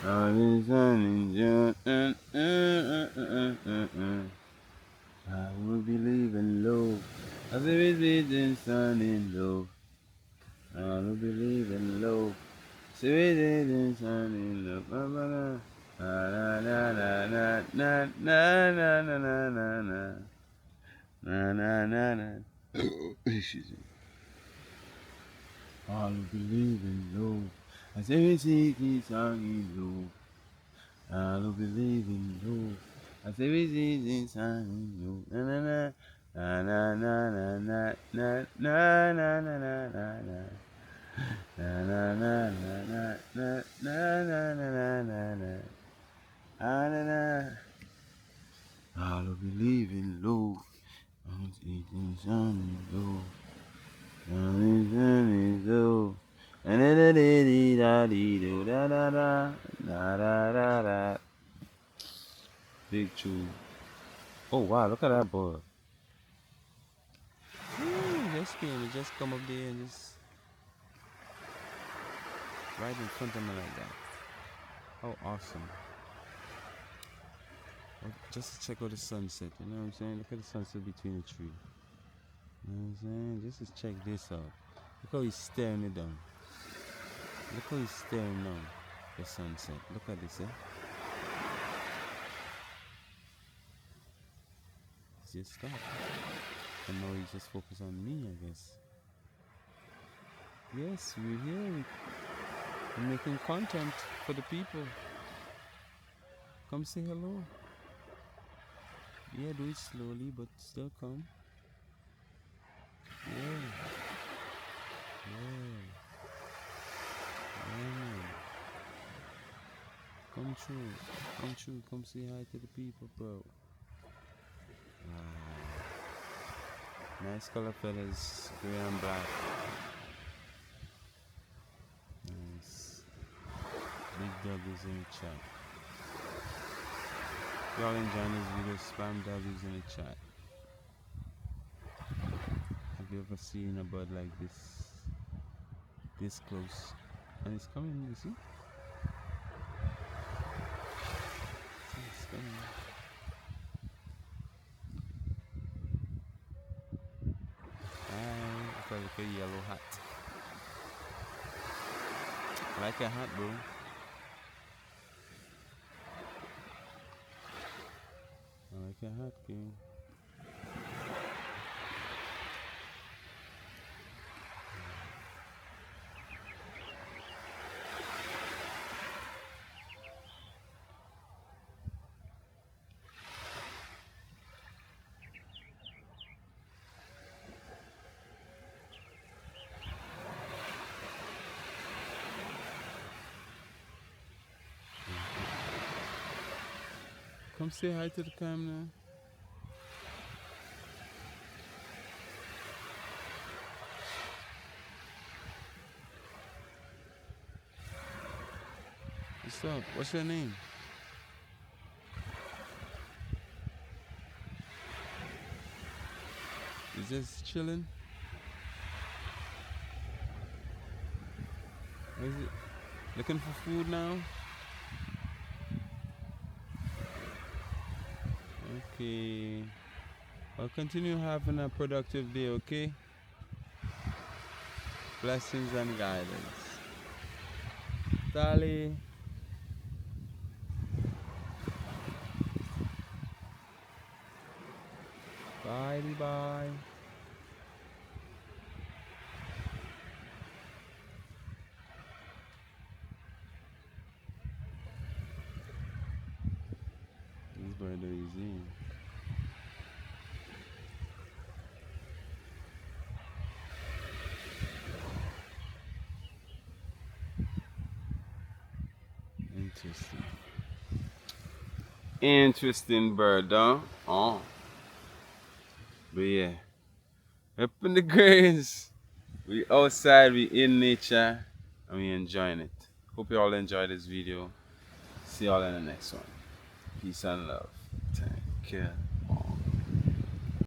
All the sun in June. I will be leaving low. As if it's the sun in low. I will be leaving low. See it the sun in low. Na na na na na na na na na na na na. Na na na na. Excuse me. All will believe in love. As every city song in love. All will believe in love. As every city song in love. Na na na na na na na na na na na na na. Na na na na na na na na na na na. Ah na na. All will believe in love. All city song in love. And big tune. Oh wow, look at that bird. Just came, it just come up there and just right in front of me like that. How awesome. Just to check out the sunset, you know what I'm saying? Look at the sunset between the tree. You know what I'm saying? Just to check this out. Look how he's staring it down. Look how he's staring down the sunset. Look at this, eh? He just stopped. And now he's just focused on me, I guess. Yes, we're here. We're making content for the people. Come say hello. Yeah, do it slowly, but still come. Yeah. Yeah. Yeah. Come true. Come true. Come say hi to the people, bro. Nice color fellas, gray and black. Nice. Big W's in the chat. If y'all enjoying this video, spam W's in the chat. Have you ever seen a bird like this close? And it's coming, you see? It's coming. Hi, look at a yellow hat. I like a hat, bro. I like a hat, king. Come say hi to the camera. What's up? What's your name? You just chilling? What is it? Looking for food now? Okay. Well, continue having a productive day, okay? Blessings and guidance. Dali. Bye bye. This bird is in. Interesting. Interesting bird, huh? Oh. But yeah. Up in the grains. We outside, we in nature, and we enjoying it. Hope you all enjoyed this video. See y'all in the next one. Peace and love. Take care.